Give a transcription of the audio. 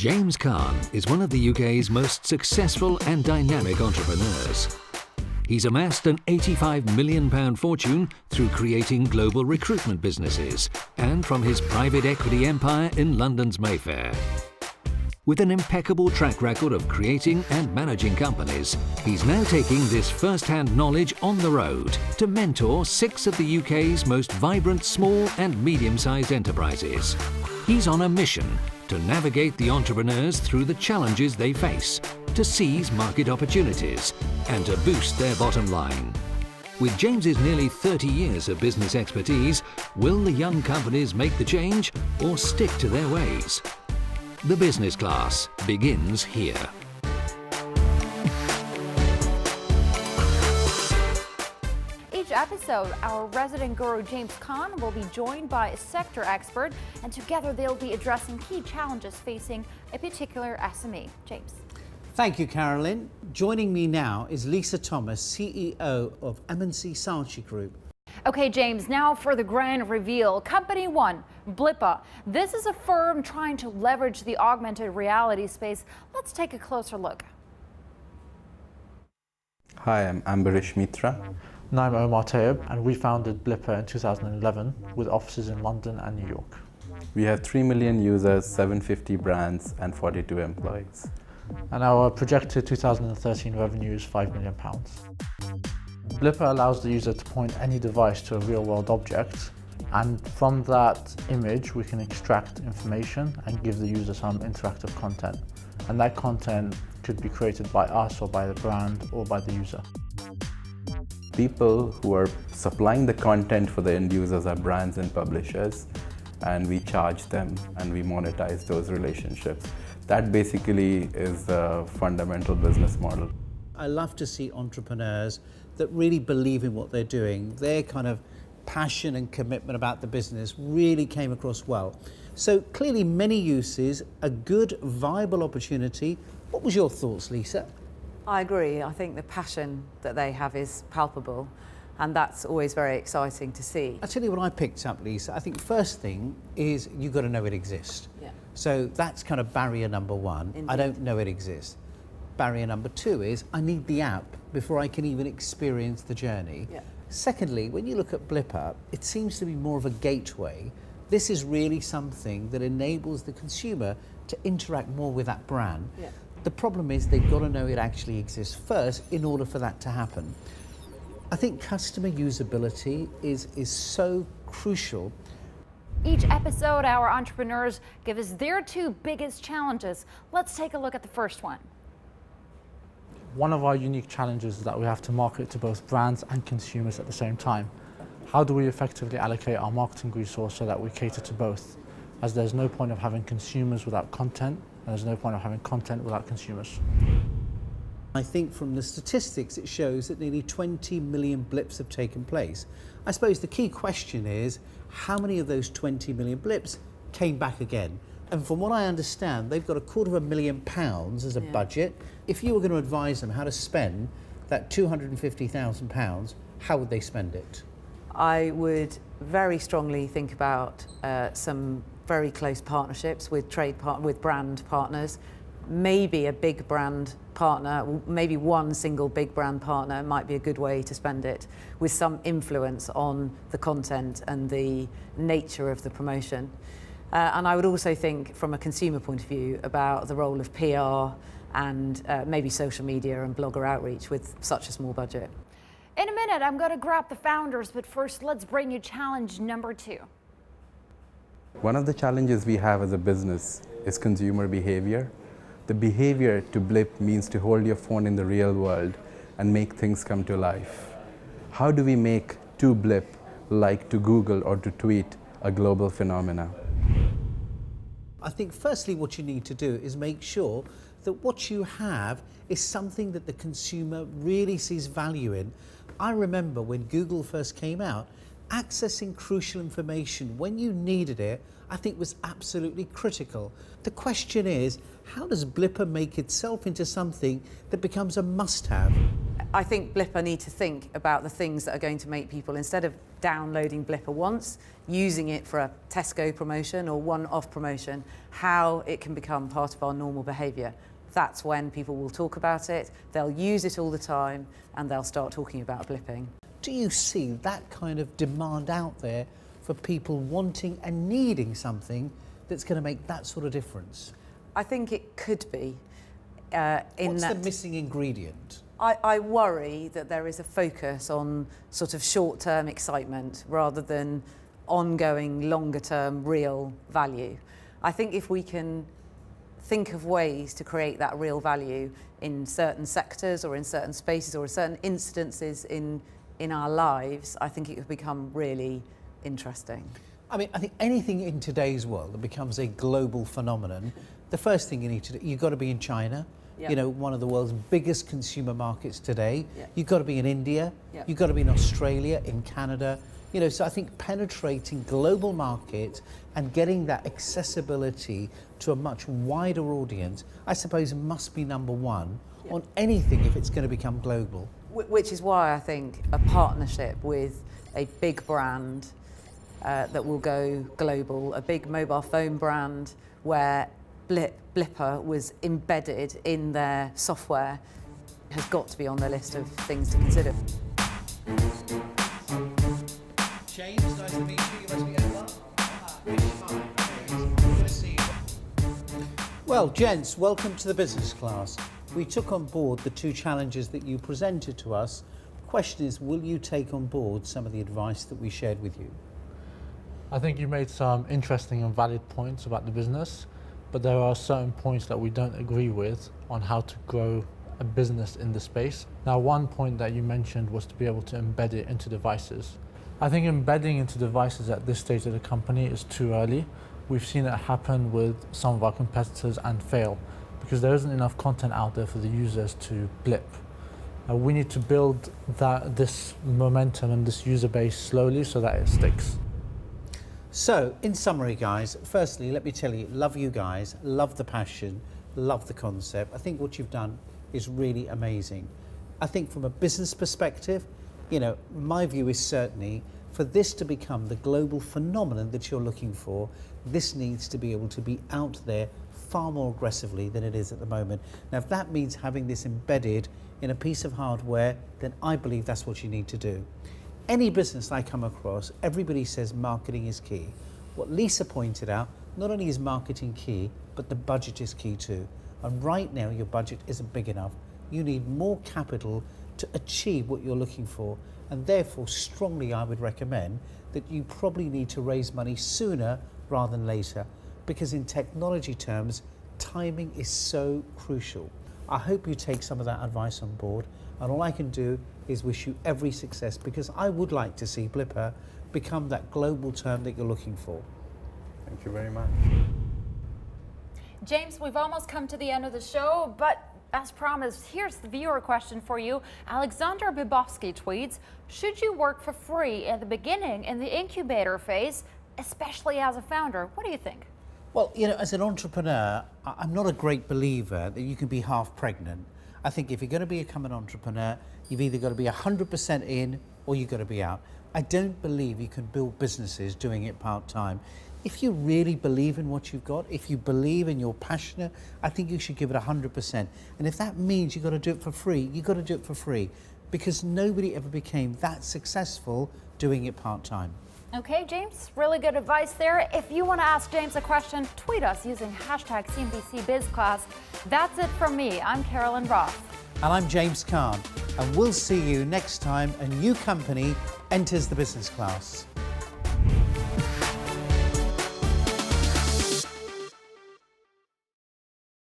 James Khan is one of the UK's most successful and dynamic entrepreneurs. He's amassed an £85 million fortune through creating global recruitment businesses and from his private equity empire in London's Mayfair. With an impeccable track record of creating and managing companies, he's now taking this first-hand knowledge on the road to mentor 6 of the UK's most vibrant small and medium-sized enterprises. He's on a mission to navigate the entrepreneurs through the challenges they face, to seize market opportunities, and to boost their bottom line. With James's nearly 30 years of business expertise, will the young companies make the change or stick to their ways? The Business Class begins here. Each episode, our resident guru James Khan will be joined by a sector expert, and together they'll be addressing key challenges facing a particular SME. James. Thank you, Carolyn. Joining me now is Lisa Thomas, CEO of M&C Saatchi Group. Okay, James, now for the grand reveal. Company 1, Blippar. This is a firm trying to leverage the augmented reality space. Let's take a closer look. Hi, I'm Ambarish Mitra. And I'm Omar Tayyib, and we founded Blippar in 2011 with offices in London and New York. We have 3 million users, 750 brands, and 42 employees. And our projected 2013 revenue is £5 million. Blippar allows the user to point any device to a real-world object, and from that image we can extract information and give the user some interactive content. And that content could be created by us or by the brand or by the user. People who are supplying the content for the end users are brands and publishers, and we charge them and we monetize those relationships. That basically is the fundamental business model. I love to see entrepreneurs that really believe in what they're doing. Their kind of passion and commitment about the business really came across well. So clearly many uses, a good, viable opportunity. What was your thoughts, Lisa? I agree. I think the passion that they have is palpable, and that's always very exciting to see. I'll tell you what I picked up, Lisa. I think first thing is you've got to know it exists. Yeah. So that's kind of barrier number 1. Indeed. I don't know it exists. Barrier number 2 is I need the app before I can even experience the journey. Yeah. Secondly, when you look at Blippar, it seems to be more of a gateway. This is really something that enables the consumer to interact more with that brand. Yeah. The problem is they've got to know it actually exists first in order for that to happen. I think customer usability is so crucial. Each episode, our entrepreneurs give us their 2 biggest challenges. Let's take a look at the first one. One of our unique challenges is that we have to market to both brands and consumers at the same time. How do we effectively allocate our marketing resource so that we cater to both? As there's no point of having consumers without content, and there's no point of having content without consumers. I think from the statistics it shows that nearly 20 million blips have taken place. I suppose the key question is how many of those 20 million blips came back again? And from what I understand, they've got £250,000 as a budget. If you were going to advise them how to spend that £250,000, how would they spend it? I would very strongly think about some very close partnerships with with brand partners. Maybe a big brand partner, maybe one single big brand partner might be a good way to spend it, with some influence on the content and the nature of the promotion. And I would also think from a consumer point of view about the role of PR and maybe social media and blogger outreach with such a small budget. In a minute, I'm going to grab the founders, but first let's bring you challenge number 2. One of the challenges we have as a business is consumer behavior. The behavior to blip means to hold your phone in the real world and make things come to life. How do we make to blip, like to Google or to tweet, a global phenomena? I think firstly what you need to do is make sure that what you have is something that the consumer really sees value in. I remember when Google first came out, accessing crucial information when you needed it, I think was absolutely critical. The question is, how does Blippar make itself into something that becomes a must-have? I think Blippar need to think about the things that are going to make people, instead of downloading Blippar once, using it for a Tesco promotion or one-off promotion, how it can become part of our normal behaviour. That's when people will talk about it, they'll use it all the time, and they'll start talking about blipping. Do you see that kind of demand out there for people wanting and needing something that's going to make that sort of difference? I think it could be. What's the missing ingredient? I worry that there is a focus on sort of short-term excitement rather than ongoing, longer-term real value. I think if we can think of ways to create that real value in certain sectors or in certain spaces or certain incidences in our lives, I think it could become really interesting. I mean, I think anything in today's world that becomes a global phenomenon, the first thing you need to do, you've got to be in China, you know, one of the world's biggest consumer markets today. You've got to be in India, you've got to be in Australia, in Canada. You know, so I think penetrating global markets and getting that accessibility to a much wider audience, I suppose, must be number one on anything if it's going to become global. Which is why I think a partnership with a big brand that will go global, a big mobile phone brand where Blippar was embedded in their software, has got to be on the list of things to consider. James, nice to meet you. You must be Emma. Well, gents, welcome to the business class. We took on board the two challenges that you presented to us. The question is, will you take on board some of the advice that we shared with you? I think you made some interesting and valid points about the business, but there are certain points that we don't agree with on how to grow a business in the space. Now, one point that you mentioned was to be able to embed it into devices. I think embedding into devices at this stage of the company is too early. We've seen it happen with some of our competitors and fail because there isn't enough content out there for the users to blip. We need to build this momentum and this user base slowly so that it sticks. So, in summary, guys, firstly, let me tell you, love you guys, love the passion, love the concept. I think what you've done is really amazing. I think from a business perspective, you know, my view is certainly for this to become the global phenomenon that you're looking for, this needs to be able to be out there far more aggressively than it is at the moment. Now, if that means having this embedded in a piece of hardware, then I believe that's what you need to do. Any business I come across, everybody says marketing is key. What Lisa pointed out, not only is marketing key, but the budget is key too. And right now, your budget isn't big enough. You need more capital to achieve what you're looking for. And therefore, strongly, I would recommend that you probably need to raise money sooner rather than later, because in technology terms, timing is so crucial. I hope you take some of that advice on board, and all I can do is wish you every success, because I would like to see Blippar become that global term that you're looking for. Thank you very much. James, we've almost come to the end of the show, but as promised, here's the viewer question for you. Alexander Bibovsky tweets, should you work for free at the beginning in the incubator phase, especially as a founder? What do you think? Well, you know, as an entrepreneur, I'm not a great believer that you can be half pregnant. I think if you're going to become an entrepreneur, you've either got to be 100% in or you've got to be out. I don't believe you can build businesses doing it part-time. If you really believe in what you've got, if you believe and you're passionate, I think you should give it 100%. And if that means you've got to do it for free, you've got to do it for free, because nobody ever became that successful doing it part-time. Okay, James, really good advice there. If you want to ask James a question, tweet us using hashtag CNBCBizClass. That's it from me. I'm Carolyn Roth. And I'm James Kahn. And we'll see you next time a new company enters the business class.